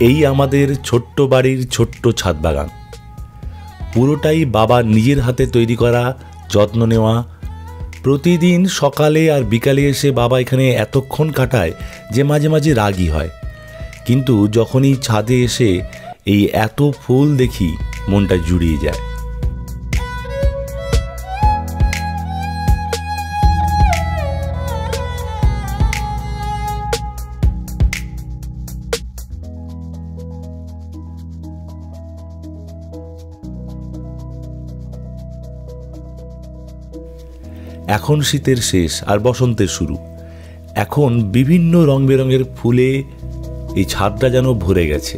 এই আমাদের ছোট্ট বাড়ির ছোট্ট ছাদ বাগান, পুরোটাই বাবা নিজের হাতে তৈরি করা, যত্ন নেওয়া। প্রতিদিন সকালে আর বিকালে এসে বাবা এখানে এতক্ষণ কাটায় যে মাঝে মাঝে রাগই হয়, কিন্তু যখনই ছাদে এসে এই এত ফুল দেখি মনটা জুড়িয়ে যায়। এখন শীতের শেষ আর বসন্তের শুরু। এখন বিভিন্ন রং বেরঙের ফুলে এই ছাদটা যেন ভরে গেছে।